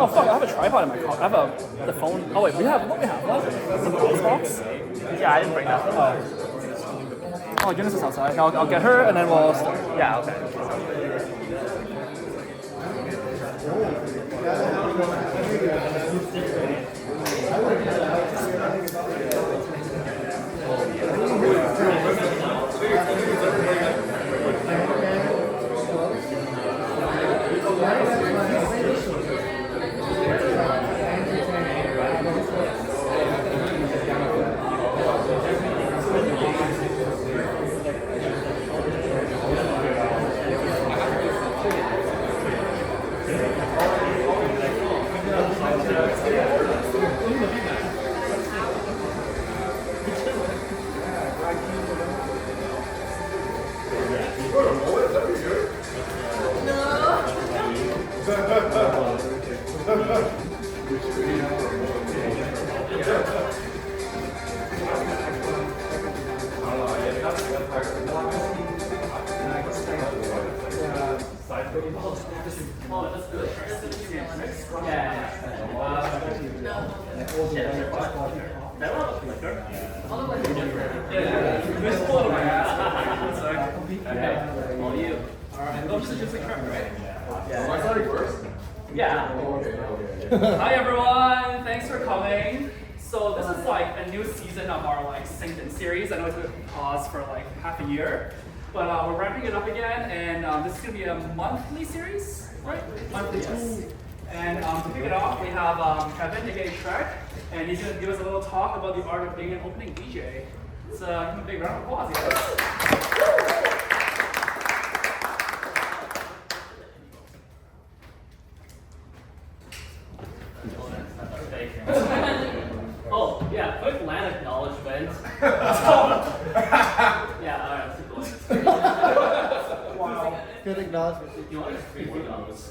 Oh fuck! I have a tripod in my car. I have the phone. Oh wait, we have what we have? Some Xbox. Yeah, I didn't bring that. Oh, Eunice is outside. I'll get her and then we'll start. Yeah, okay. Hi everyone, thanks for coming. So this is like a new season of our like SyncedIn series. I know it's been paused for like half a year, but we're ramping it up again, and this is gonna be a monthly series, right? Monthly, yes. And to kick it off, we have Kevin, aka Trekk, and he's gonna give us a little talk about the art of being an opening DJ. So give him a big round of applause, guys. Oh, yeah, quick land acknowledgement. Yeah, alright, Wow. Good acknowledgement. you want to just read those?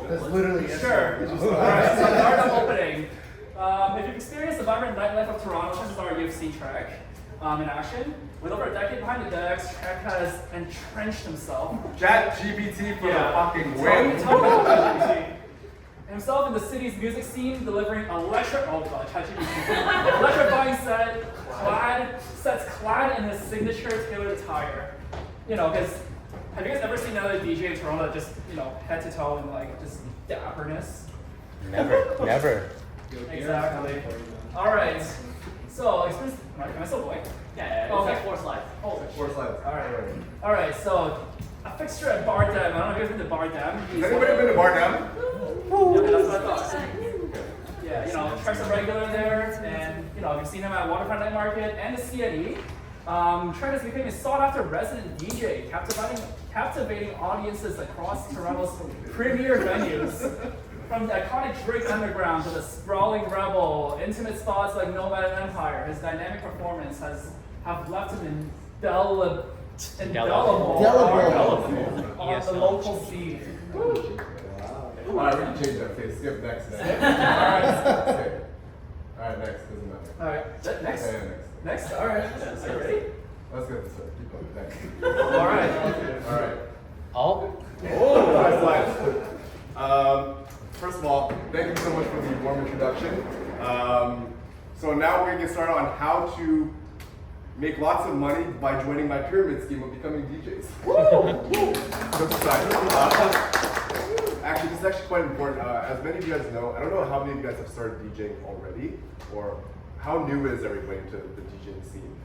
That's literally it. Sure. Alright, so the art of opening. If you've experienced the vibrant nightlife of Toronto, chances are you've seen Trekk in action. With over a decade behind the decks, Trekk has entrenched himself. ChatGPT for the fucking win. Himself in the city's music scene, delivering electrifying sets clad in his signature tailored attire. You know, because have you guys ever seen another DJ in Toronto that just, you know, head to toe in like just dapperness? Never. Exactly. All right. So, experience. Can I still play? Yeah, it's Okay. like 4 slides. Oh, Four slides. all right. So, a fixture at Bar Dem. I don't know if you guys been to Bar Dem. Has anybody been to Bar Dem? Yeah, that's what I thought. Yeah, you know, Trekk's a regular there, and you know, you've seen him at Waterfront Night Market and the CNE. Trekk has become a sought-after resident DJ, captivating audiences across Toronto's premier venues. From the iconic Drake Underground to the sprawling Rebel, intimate spots like Nomad and Empire, his dynamic performance have left him indelible on the local scene. Alright, we can change that. Okay, skip next. Alright. Alright, next. Doesn't matter. Alright, next. Yeah, next. Next? Alright. Are you ready? Let's get this up. Keep going. Next. Alright. Alright. Oh. Oh, nice slides. First of all, thank you so much for the warm introduction. So now we're going to get started on how to make lots of money by joining my pyramid scheme of becoming DJs. Woo! So excited. Actually, this is actually quite important. As many of you guys know, I don't know how many of you guys have started DJing already, or how new is everybody to the DJing scene?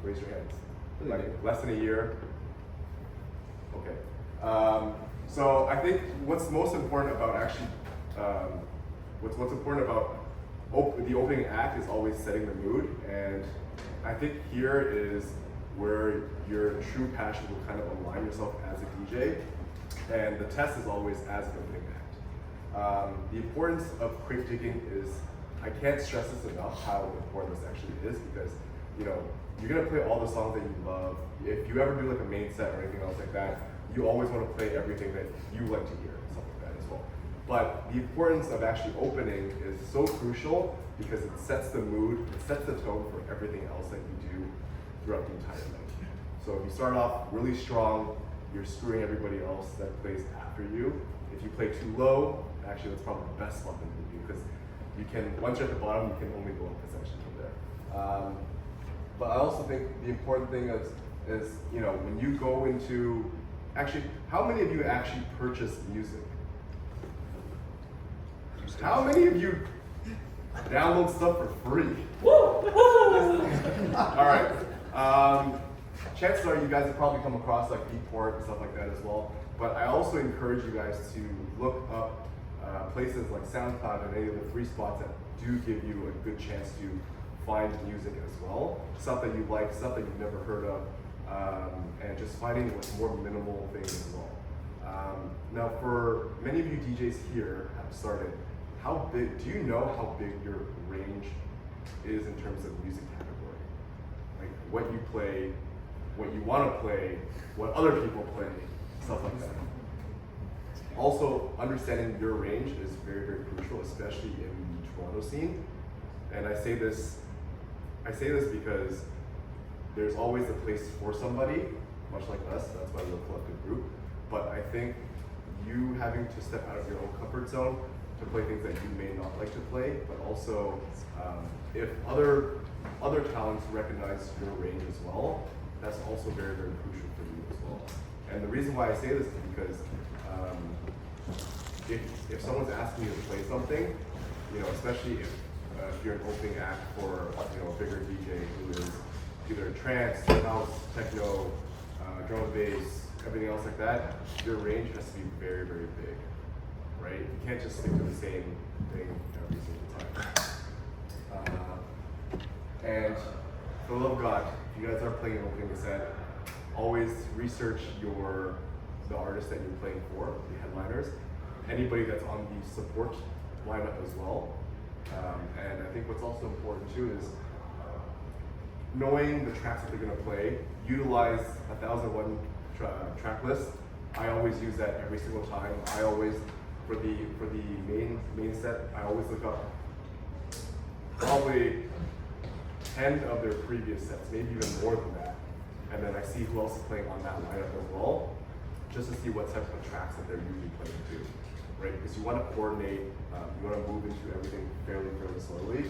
Raise your hands. Like less than a year? Okay. So I think what's most important about actually, what's important about the opening act is always setting the mood, and I think here is where your true passion will kind of align yourself as a DJ, and the test is always as an opening act. The importance of crate digging is, I can't stress this enough how important this actually is, because you know, you're gonna play all the songs that you love. If you ever do like a main set or anything else like that, you always want to play everything that you like to hear and stuff like that as well. But the importance of actually opening is so crucial because it sets the mood, it sets the tone for everything else that you do throughout the entire night. So if you start off really strong, you're screwing everybody else that plays after you. If you play too low, Actually, that's probably the best spot to be because you can, once you're at the bottom, you can only go up essentially from there. But I also think the important thing is, you know, when you go into, actually, how many of you actually purchase music? How many of you download stuff for free? All right. Chances are you guys have probably come across like Beatport and stuff like that as well. But I also encourage you guys to look up places like SoundCloud and any of the free spots that do give you a good chance to find music as well. Stuff that you like, stuff that you've never heard of, and just finding like more minimal things as well. Now for many of you DJs here have started, how big, do you know how big your range is in terms of music category? Like what you play, what you want to play, what other people play, stuff like that. Also, understanding your range is very, very crucial, especially in the Toronto scene. And I say this because there's always a place for somebody, much like us, that's why we're a collective group. But I think you having to step out of your own comfort zone to play things that you may not like to play, but also if other talents recognize your range as well, that's also very, very crucial for you as well. And the reason why I say this is because if someone's asking you to play something, you know, especially if you're an opening act for, you know, a bigger DJ who is either trance, house, techno, drum and bass, everything else like that, your range has to be very, very big, right? You can't just stick to the same thing every single time. And for the love of God, if you guys are playing an opening set, always research the artists that you're playing for, the headliners, anybody that's on the support lineup as well. And I think what's also important too is knowing the tracks that they're going to play. Utilize 1001 track list. I always use that every single time. I always, for the main set, I always look up probably 10 of their previous sets, maybe even more than that. And then I see who else is playing on that lineup as well, just to see what type of tracks that they're usually playing too, right? Because you want to coordinate, you want to move into everything fairly slowly.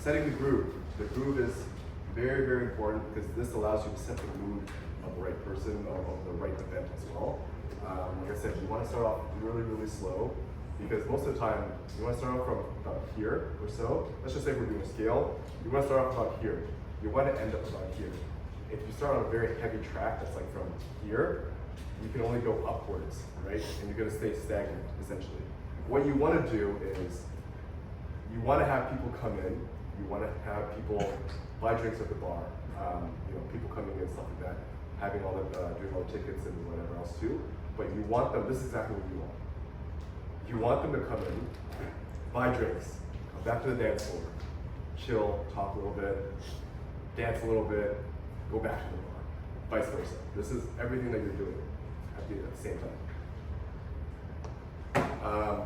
Setting the groove. The groove is very, very important because this allows you to set the mood of the right person, of the right event as well. Like I said, you want to start off really, really slow because most of the time, you want to start off from about here or so. Let's just say we're doing a scale. You want to start off about here. You want to end up about here. If you start on a very heavy track that's like from here, you can only go upwards, right? And you're going to stay stagnant, essentially. What you want to do is you want to have people come in. You want to have people buy drinks at the bar. You know, people coming in, stuff like that, having all the doing all the tickets and whatever else too. But you want them. This is exactly what you want. You want them to come in, buy drinks, come back to the dance floor, chill, talk a little bit, dance a little bit, go back to the bar, vice versa. This is everything that you're doing at the same time.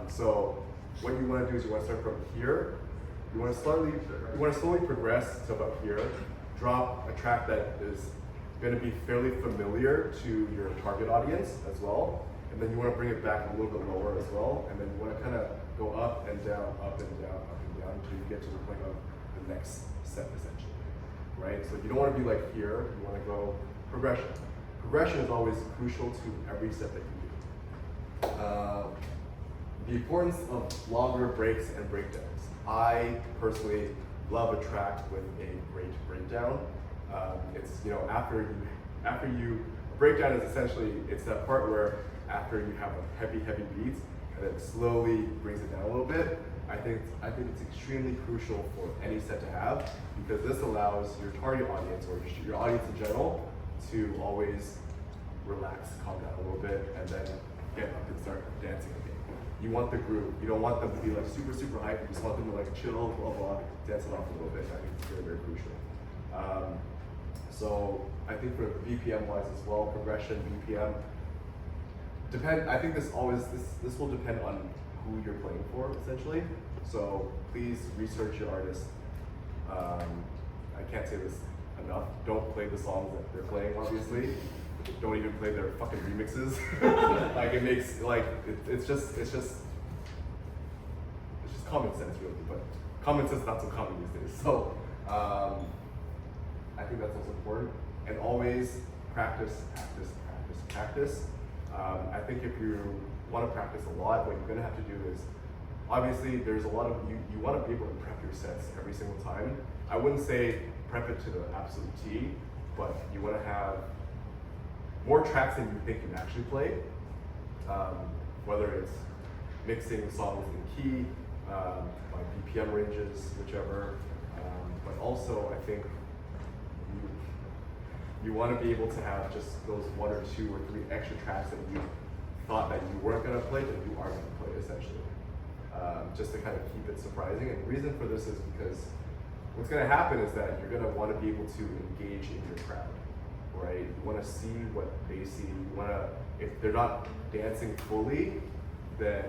So what you want to do is you want to start from here. You want to slowly progress to about here. Drop a track that is going to be fairly familiar to your target audience as well. And then you want to bring it back a little bit lower as well. And then you want to kind of go up and down, up and down, up and down until you get to the point of the next set essentially, right? So you don't want to be like here, you want to go progression. Progression is always crucial to every set that you do. The importance of longer breaks and breakdowns. I personally love a track with a great breakdown. It's, you know, after you breakdown is essentially, it's that part where after you have a heavy beats and it slowly brings it down a little bit. I think it's extremely crucial for any set to have because this allows your target audience or just your audience in general to always relax, calm down a little bit, and then get up and start dancing again. You want the groove. You don't want them to be like super hype. You just want them to like chill, blah blah, dance it off a little bit. I think it's very, very crucial. So I think for BPM wise as well, progression, BPM, I think this will depend on who you're playing for essentially. So please research your artist. I can't say this enough. Don't play the songs that they're playing, obviously. Don't even play their fucking remixes. Like it makes, like, it's just common sense really, but common sense not so common these days. So I think that's also important. And always practice, practice, practice, practice. I think if you want to practice a lot, what you're going to have to do is, obviously there's a lot of, you want to be able to prep your sets every single time. I wouldn't say prep it to the absolute T, but you want to have more tracks than you think you can actually play. Whether it's mixing songs in key, by BPM ranges, whichever. But also I think you want to be able to have just those 1 or 2 or 3 extra tracks that you thought that you weren't going to play, but you are going to play essentially. Just to kind of keep it surprising. And the reason for this is because what's going to happen is that you're going to want to be able to engage in your crowd, right? You want to see what they see. You want to, if they're not dancing fully, then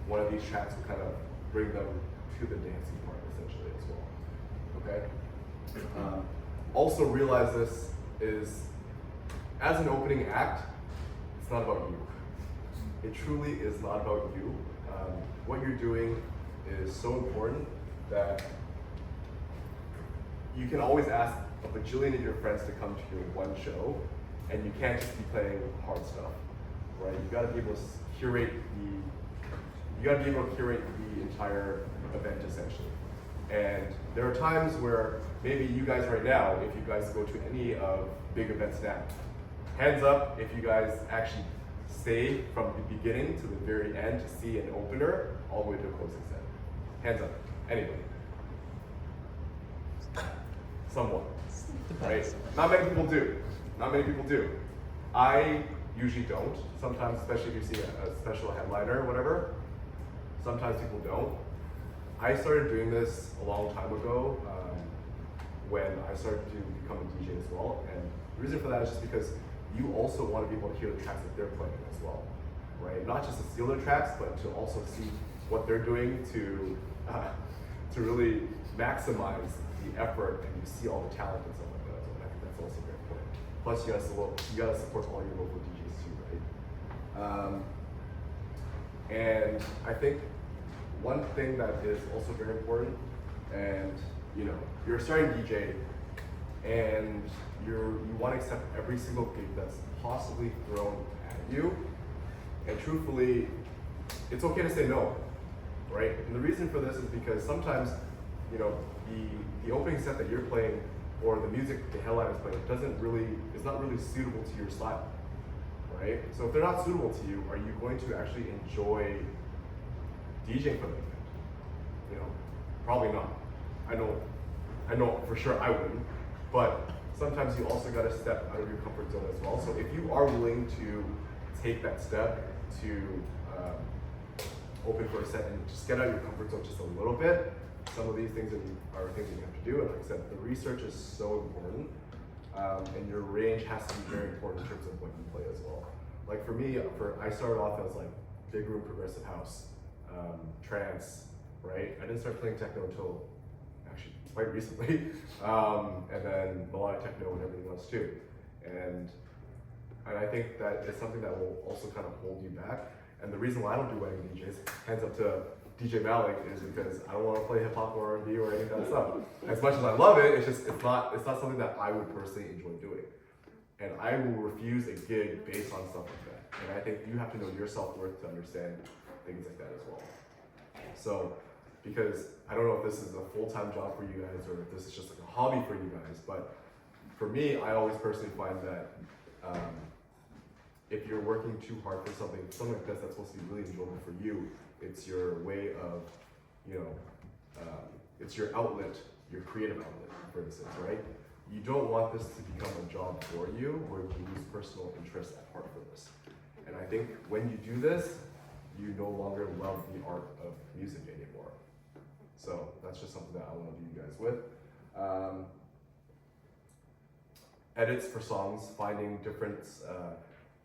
one of these tracks will kind of bring them to the dancing part essentially as well. Okay? Also realize this is, as an opening act, it's not about you. It truly is not about you. What you're doing is so important that you can always ask a bajillion of your friends to come to your one show, and you can't just be playing hard stuff, right? You got to be able to curate the entire event essentially. And there are times where maybe you guys right now, if you guys go to any of big events now, hands up if you guys actually stay from the beginning to the very end to see an opener all the way to a closing set. Hands up. Anybody? Someone. Right? Not many people do. Not many people do. I usually don't. Sometimes, especially if you see a special headliner or whatever, sometimes people don't. I started doing this a long time ago when I started to become a DJ as well. And the reason for that is just because you also want to be able to hear the tracks that they're playing as well, right? Not just to steal their tracks, but to also see what they're doing to really maximize the effort, and you see all the talent and stuff like that. So I think that's also very important. Plus, you gotta support all your local DJs too, right? And I think one thing that is also very important, and you know, you're a starting DJ, and you want to accept every single gig that's possibly thrown at you. And truthfully, it's okay to say no, right? And the reason for this is because sometimes, you know, the opening set that you're playing or the music the headline is playing is not really suitable to your style, right? So if they're not suitable to you, are you going to actually enjoy DJing for them? You know, probably not. I know for sure I wouldn't, but sometimes you also got to step out of your comfort zone as well. So if you are willing to take that step to open for a set and just get out of your comfort zone just a little bit, some of these things are things that you have to do. And like I said, the research is so important, and your range has to be very important in terms of what you play as well. Like for me, I started off as like big room progressive house, trance, right? I didn't start playing techno until actually quite recently, and then melodic techno and everything else too. And I think that is something that will also kind of hold you back. And the reason why I don't do wedding DJs, hands up to DJ Malik, is because I don't want to play hip hop or R&B or any of that stuff. As much as I love it, it's not something that I would personally enjoy doing. And I will refuse a gig based on stuff like that. And I think you have to know your self-worth to understand things like that as well. So, because I don't know if this is a full-time job for you guys or if this is just like a hobby for you guys, but for me, I always personally find that if you're working too hard for something like this that's supposed to be really enjoyable for you, it's your way of, you know, it's your outlet, your creative outlet, for instance, right? You don't want this to become a job for you where you lose personal interest at heart for this. And I think when you do this, you no longer love the art of music anymore. So that's just something that I want to leave you guys with. Edits for songs, finding different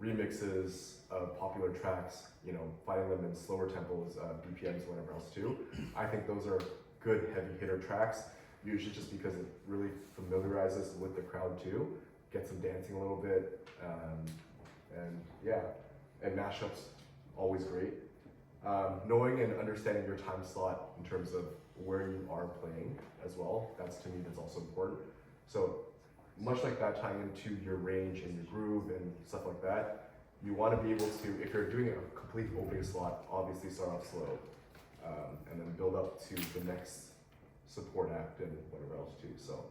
remixes of popular tracks, you know, finding them in slower tempos, BPMs, whatever else too. I think those are good heavy hitter tracks, usually just because it really familiarizes with the crowd too, gets them dancing a little bit, and yeah, and mashups, always great. Knowing and understanding your time slot in terms of where you are playing as well, that's to me, that's also important. So much like that, tying into your range and your groove and stuff like that, you want to be able to, if you're doing a complete opening slot, obviously start off slow, and then build up to the next support act and whatever else too. So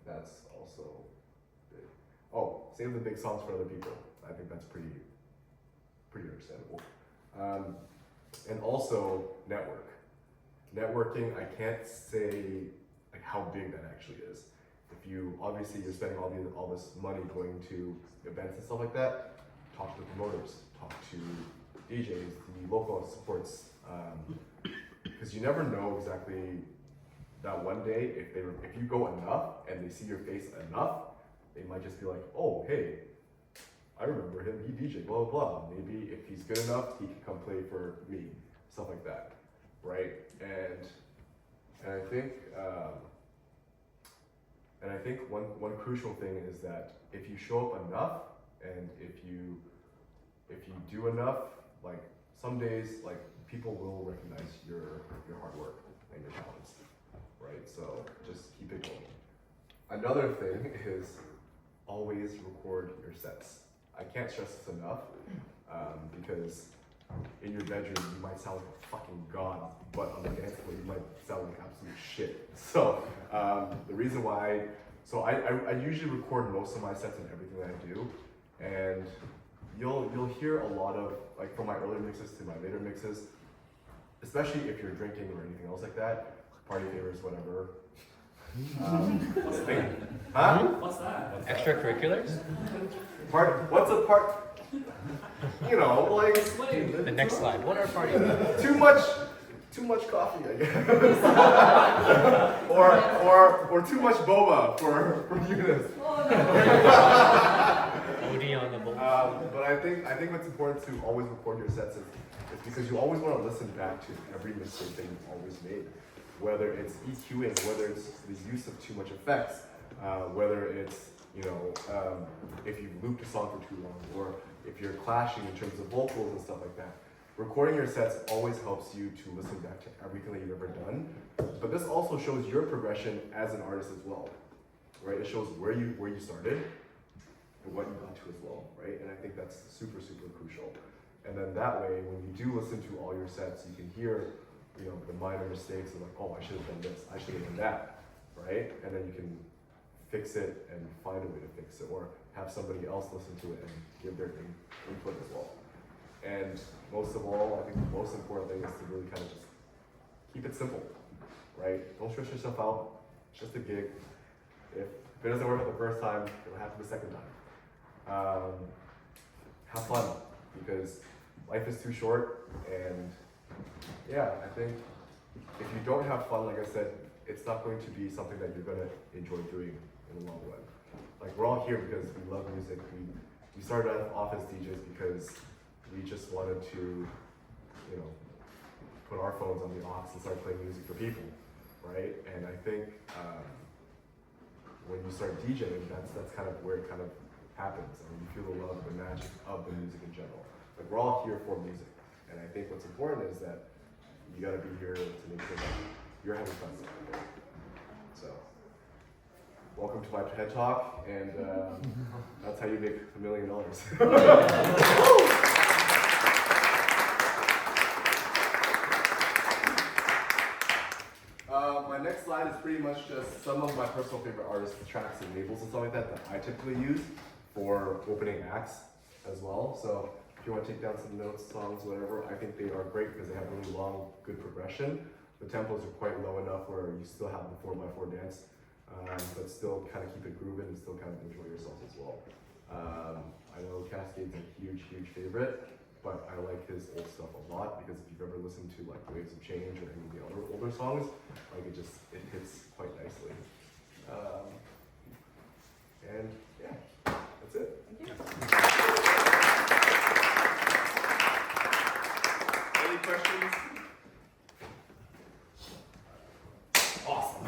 that's also big. Oh, save the big songs for other people. I think that's pretty understandable. And also network. Networking, I can't say like how big that actually is. If you, obviously you're spending all this money going to events and stuff like that, talk to promoters, talk to DJs, the local supports, because you never know exactly that one day, if you go enough and they see your face enough, they might just be like, oh, hey, I remember him, he DJ, blah, blah, blah. Maybe if he's good enough, he can come play for me, stuff like that, right? And I think one crucial thing is that if you show up enough and if you do enough, like some days, like people will recognize your hard work and your talents, right? So just keep it going. Another thing is always record your sets. I can't stress this enough, because in your bedroom you might sound like a fucking god, but on the dance floor you might sound like absolute shit. So the reason why, so I usually record most of my sets and everything that I do, and you'll hear a lot of, like from my earlier mixes to my later mixes, especially if you're drinking or anything else like that, party favors, whatever. What's that? Huh? What's that? Extracurriculars? What's a part? You know, like The next slide. What are parties? too much coffee, I guess. or too much boba for Eunice. OD on the bowl. But I think what's important to always record your sets is because you always want to listen back to every mistake that you've always made. Whether it's EQing, whether it's the use of too much effects, whether it's, if you've looped a song for too long, or if you're clashing in terms of vocals and stuff like that. Recording your sets always helps you to listen back to everything that you've ever done. But this also shows your progression as an artist as well, right? It shows where you started and what you got to as well, right? And I think that's super, super crucial. And then that way, when you do listen to all your sets, you can hear the minor mistakes of like, oh, I should have done this, I should have done that, right? And then you can fix it and find a way to fix it, or have somebody else listen to it and give their input as well. And most of all, I think the most important thing is to really kind of just keep it simple, right? Don't stress yourself out. It's just a gig. If it doesn't work out the first time, it'll happen the second time. Have fun, because life is too short, and yeah, I think if you don't have fun, like I said, it's not going to be something that you're going to enjoy doing in the long run. Like, we're all here because we love music. We started off as DJs because we just wanted to, put our phones on the aux and start playing music for people, right? And I think when you start DJing, that's kind of where it kind of happens. I mean, you feel the love, the magic of the music in general. Like, we're all here for music. And I think what's important is that you gotta be here to make sure that you're having fun. So, welcome to my TED Talk, and that's how you make $1 million. My next slide is pretty much just some of my personal favorite artists, tracks, and labels and stuff like that I typically use for opening acts as well. So if you want to take down some notes, songs, whatever, I think they are great because they have really long, good progression. The tempos are quite low enough where you still have the 4x4 dance, but still kind of keep it grooving and still kind of enjoy yourself as well. I know Cascade's a huge, huge favorite, but I like his old stuff a lot because if you've ever listened to like Waves of Change or any of the other older songs, like it hits quite nicely. And yeah, that's it. Any questions? Awesome.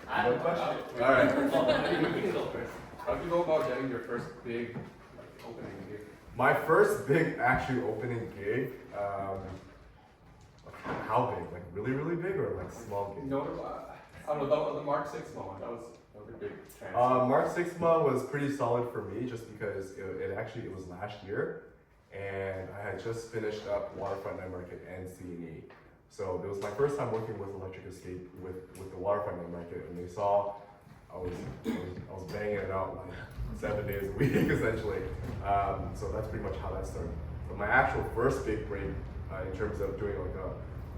I have a question. All right. Oh, you can go first. How do you go about getting your first big opening gig? My first big actually opening gig, how big? Like really, really big or like small gig? No, I don't know, the Mark 6 moment, that was a big transfer. Mark Sixma was pretty solid for me just because it was last year and I had just finished up Waterfront Night Market and C&E. So it was my first time working with Electric Escape with the Waterfront Night Market, and they saw I was banging it out like 7 days a week essentially. So that's pretty much how that started. But my actual first big break in terms of doing like a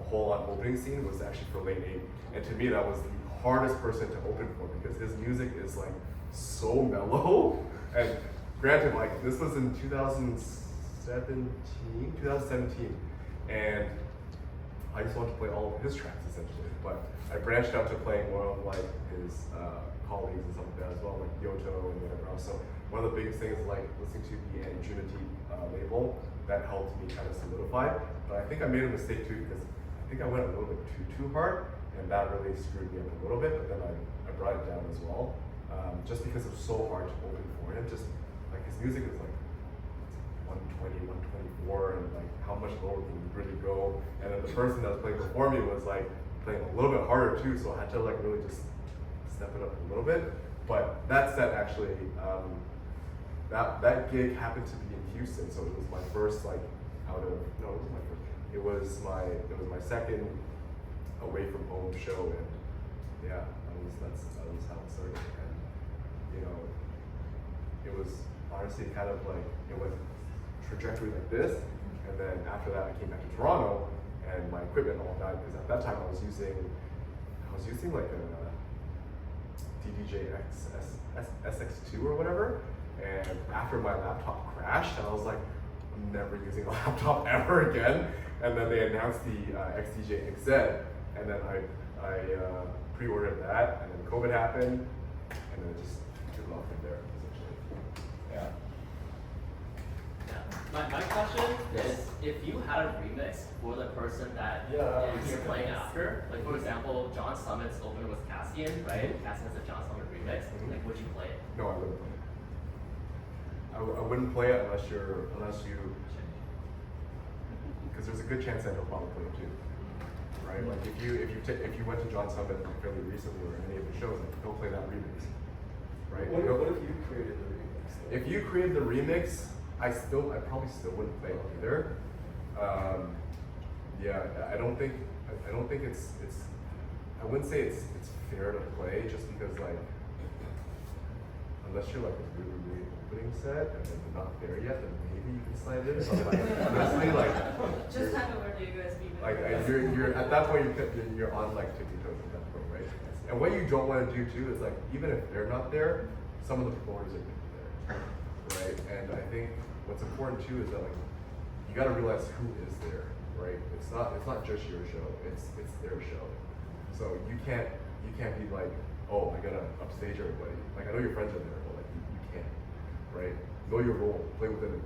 whole on opening scene was actually for Lane 8, and to me that was the hardest person to open for because his music is like so mellow. And granted, like this was in 2017, and I just wanted to play all of his tracks essentially. But I branched out to playing more of like his colleagues and stuff like that as well, like Yoto and whatever else. So one of the biggest things is like listening to the Trinity label that helped me kind of solidify. But I think I made a mistake too because I think I went a little bit too hard, and that really screwed me up a little bit. But then I brought it down as well, just because it was so hard to open for him. Just like his music is like 120, 124, and like how much lower can you really go? And then the person that was playing before me was like playing a little bit harder too, so I had to like really just step it up a little bit. But that said, actually, that gig happened to be in Houston, so it was my first like out of no, it wasn't my first. It was my second away from home show, and yeah, that was how it started. And you know, it was honestly kind of like it went trajectory like this, and then after that I came back to Toronto, and my equipment all died because at that time I was using like a DDJ SX2 or whatever, and after my laptop crashed, I was like, I'm never using a laptop ever again. And then they announced the XDJ XZ, and then I pre-ordered that, and then COVID happened, and then it just took off from there essentially. Yeah. My question is, if you had a remix for the person that you're playing after, like for example, John Summit's opener was Cassian, right? Cassian has a John Summit remix. Like, would you play it? No, I wouldn't play it. I wouldn't play it unless you, because there's a good chance that he'll probably play it too, right? Like if you went to John Summit fairly recently or any of the shows, like he'll play that remix, right? What if you created the remix? If you created the remix, I probably still wouldn't play it either. Yeah, I don't think it's I wouldn't say it's fair to play just because like unless you're like a really opening set and then you're not there yet, then maybe you can slide it in. But like honestly, like just hand over the USB. like you're at that point you're on like tippy toes at that point, right? And what you don't want to do too is like even if they're not there, some of the performers are going to be there, right? And I think what's important too is that like you got to realize who is there, right? It's not just your show, it's their show. So you can't be like, oh, I gotta upstage everybody. Like I know your friends are there, but like you can't, right? Know your role, play within it.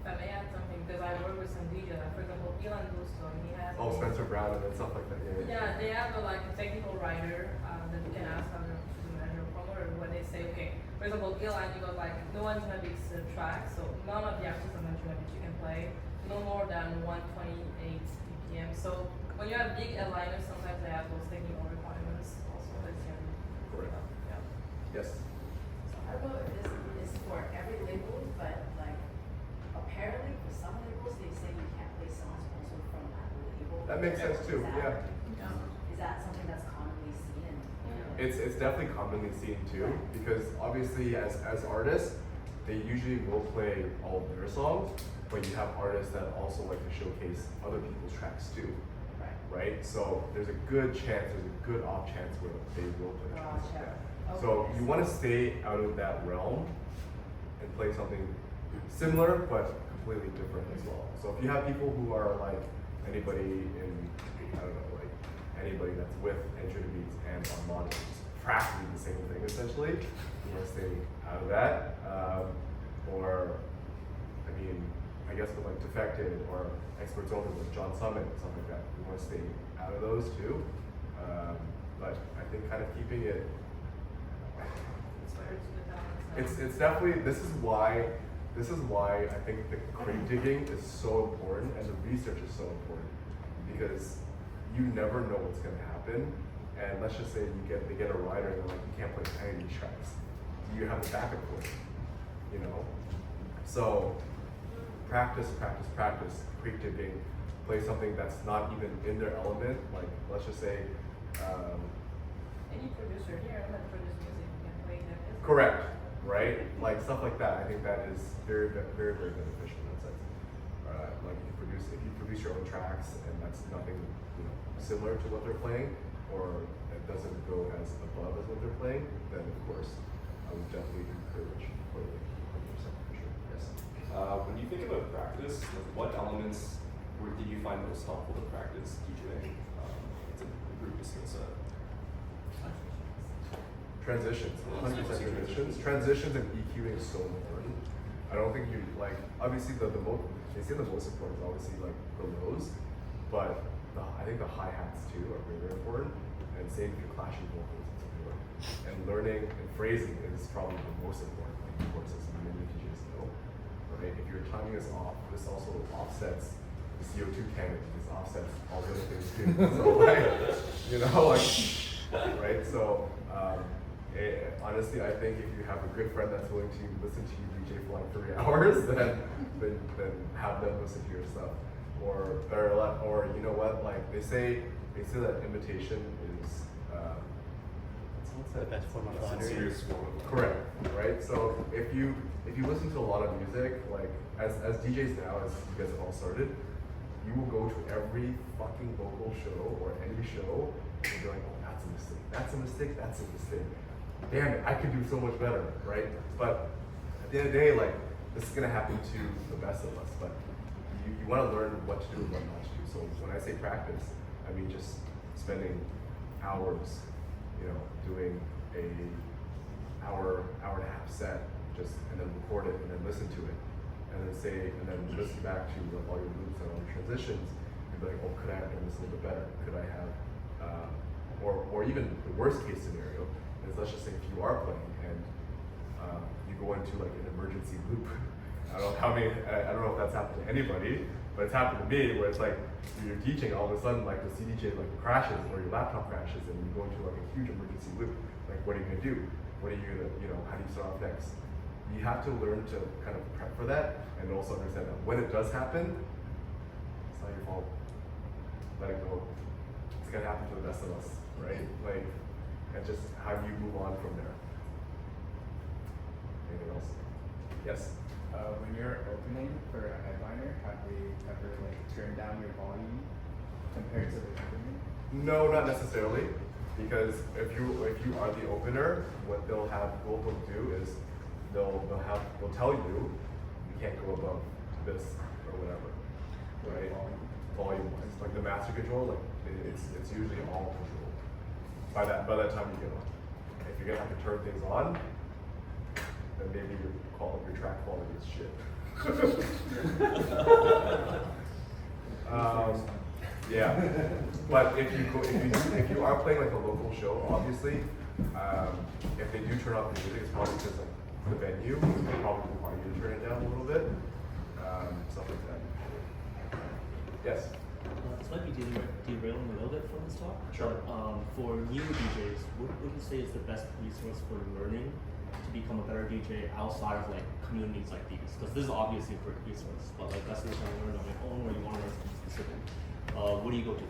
If I may add something, because I work with some DJs, like for example, Elon Bluestone, he has. Oh, Spencer Brown and stuff like that. Yeah, they have a like a technical writer that you can ask how to measure promoter when they say, okay, for example, Elon, you got like no one's gonna mix the track, so none of the artists are mentioned which you can play, no more than 128 BPM. So when you have big headliners, sometimes they have those technical requirements also that you can. Correct. Yeah. Yes. So I don't know if this is for every label, but like apparently for some labels they say you can't play songs also from that label. That makes sense too. Yeah. Is that something that's commonly seen? It's definitely commonly seen too, because obviously as artists, they usually will play all of their songs, but you have artists that also like to showcase other people's tracks too, right? So there's a good off chance where they will play tracks like that. So you want to stay out of that realm and play something similar but completely different as well. So if you have people who are like anybody in, I don't know, like anybody that's with Entry Beats and Armada, it's practically the same thing essentially. You want to stay out of that. Or, I mean, I guess with like Defected or Experts Only with John Summit and stuff like that, you want to stay out of those too. But I think kind of keeping it, it's definitely, this is why this is why I think the crate digging is so important and the research is so important, because you never know what's going to happen. And let's just say they get a rider and they're like, you can't play any of these tracks. Do you have the backup for it? You know? So practice, crate digging, play something that's not even in their element. Like, let's just say, Any producer here that produce music can play that. correct, right? Like stuff like that. I think that is very beneficial in that sense. Like if you produce your own tracks and that's nothing, you know, similar to what they're playing, or it doesn't go as above as what they're playing, then of course I would definitely encourage for 100% for sure. Yes. When you think about practice, like what elements did you find most helpful to practice DJing to improve your skill set? Transitions, 100% transitions. Transitions and EQing is so important. I don't think you like, obviously they say the most important is obviously like the lows, but I think the hi-hats too are very important, and same for clashing vocals and stuff like that. And learning and phrasing is probably the most important, like, of course, as many DJs know, right? If your timing is off, this also offsets the CO2 cannon, this offsets all the other things too. So like, you know, like, right? So, honestly, I think if you have a good friend that's willing to listen to you DJ for like 3 hours, then have them listen to your stuff. Or you know what? Like they say that imitation is what's The that? best form of flattery. Serious form of Correct, right? So if you listen to a lot of music, like as DJs now, as you guys have all started, you will go to every fucking vocal show or any show and be like, oh, that's a mistake, that's a mistake, that's a mistake. Damn it, I could do so much better, right? But at the end of the day, like this is gonna happen to the best of us, but you want to learn what to do and what not to do. So when I say practice, I mean just spending hours, you know, doing a hour and a half set, just and then record it and then listen to it, and then listen back to all your loops and all your transitions, and be like, oh, could I have done this a little bit better? Could I have, or even the worst case scenario is, let's just say if you are playing and you go into like an emergency loop. I don't know if that's happened to anybody, but it's happened to me where it's like you're teaching, all of a sudden like the CDJ like crashes or your laptop crashes and you go into like a huge emergency loop. Like what are you gonna do? What are you gonna, you know, how do you start off next? You have to learn to kind of prep for that and also understand that when it does happen, it's not your fault. Let it go. It's gonna happen to the best of us, right? Like, and just how do you move on from there? Anything else? Yes. When you're opening for a headliner, have they ever like turned down your volume compared to the opening? No, not necessarily, because if you are the opener, what they'll do is they'll tell you can't go above this or whatever, right? Volume wise, like the master control, like it's usually all controlled by that time you get on. If you're gonna have to turn things on, then maybe your track quality is shit. Yeah, but if you are playing like a local show, obviously, if they do turn off the music, it's probably because like the venue will probably require you to turn it down a little bit, stuff like that. Yes. This might be derailing a little bit from this talk. Sure. But, for new DJs, what would you say is the best resource for learning to become a better DJ outside of like communities like these? Because this is obviously a great resource, but like that's what you're trying to learn on your own, or you want to learn something specific. What do you go to?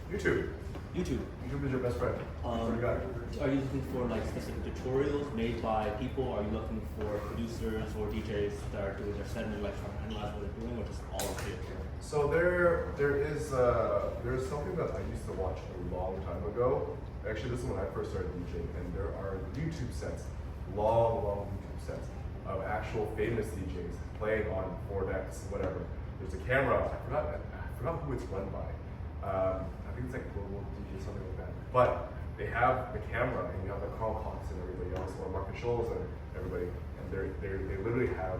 YouTube. YouTube. YouTube is your best friend. What do you got? Are you looking for like specific tutorials made by people? Are you looking for producers or DJs that are doing their set and like trying to analyze what they're doing, or just all of it? So there's something that I used to watch a long time ago. Actually, this is when I first started DJing, and there are YouTube sets, long YouTube sets of actual famous DJs playing on 4decks, whatever. There's a camera. I forgot who it's run by. I think it's like Global DJ, something like that. But they have the camera, and you have like Carl Cox and everybody else, or Marcus Scholes and everybody, and they literally have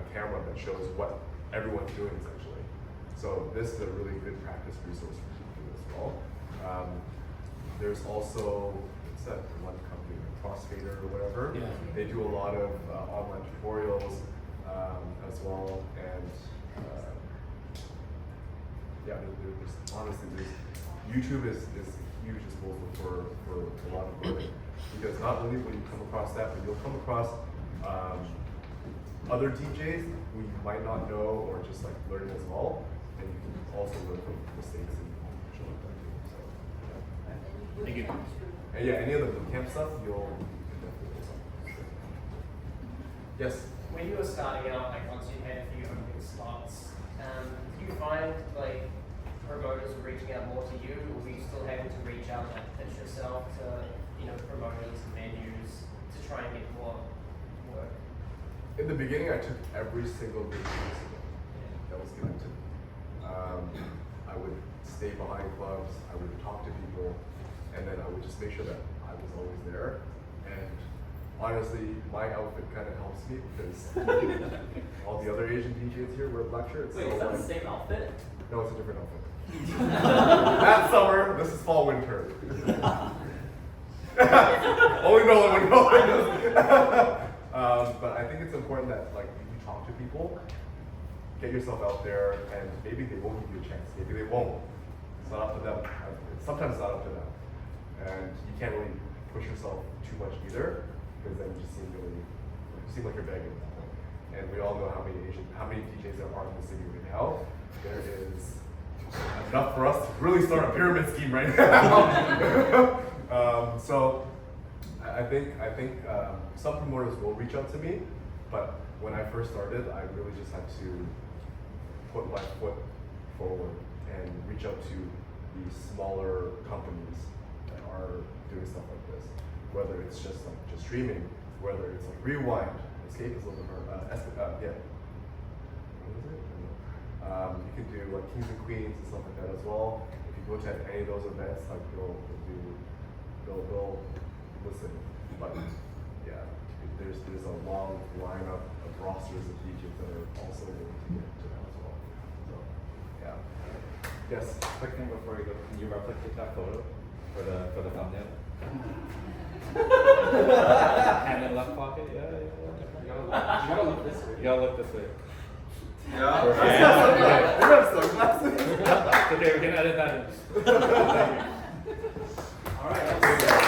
a camera that shows what everyone's doing essentially. So this is a really good practice resource for people as well. There's also, what's that one company, Crossfader or whatever? Yeah. They do a lot of online tutorials. as well, and yeah, there's honestly YouTube is a huge disposal for a lot of learning, because not only will you come across that, but you'll come across other DJs who you might not know or just like learning as well, and you can also learn from mistakes and shit like that too. So, yeah. Thank you. And yeah, any of the bootcamp stuff, you can definitely do something. Yes? When you were starting out, like once you had a few opening slots, did you find like promoters were reaching out more to you, or were you still having to reach out and pitch yourself to, you know, promoters and venues to try and get more work? In the beginning, I took every single big chance that was given to me. I would stay behind clubs, I would talk to people, and then I would just make sure that I was always there. And honestly, my outfit kind of helps me because all the other Asian DJs here wear black shirts. Wait, so is that the like- same outfit? No, it's a different outfit. That's summer, this is fall, winter. Only Nolan would know. But I think it's important that like you talk to people, get yourself out there, and maybe they won't give you a chance. Maybe they won't. It's not up to them. Sometimes it's not up to them. And you can't really push yourself too much either, because then you just seem like you're begging at that point. And we all know how many DJs there are in the city right now. There is enough for us to really start a pyramid scheme right now. So I think some promoters will reach out to me, but when I first started, I really just had to put my foot forward and reach out to these smaller companies that are doing stuff like this. Whether it's just streaming, whether it's like Rewind, Escape is a little bit hard. Yeah. What is it? You can do like Kings and Queens and stuff like that as well. If you go to any of those events, like they'll listen. But yeah, there's a long lineup of rosters of DJs that are also willing to get to that as well. So yeah. Yes. Quick thing before you go, can you replicate that photo for the thumbnail? Hand in left pocket, yeah. You gotta look this way. You gotta look this way. Yeah. Okay, we can edit that in. All right.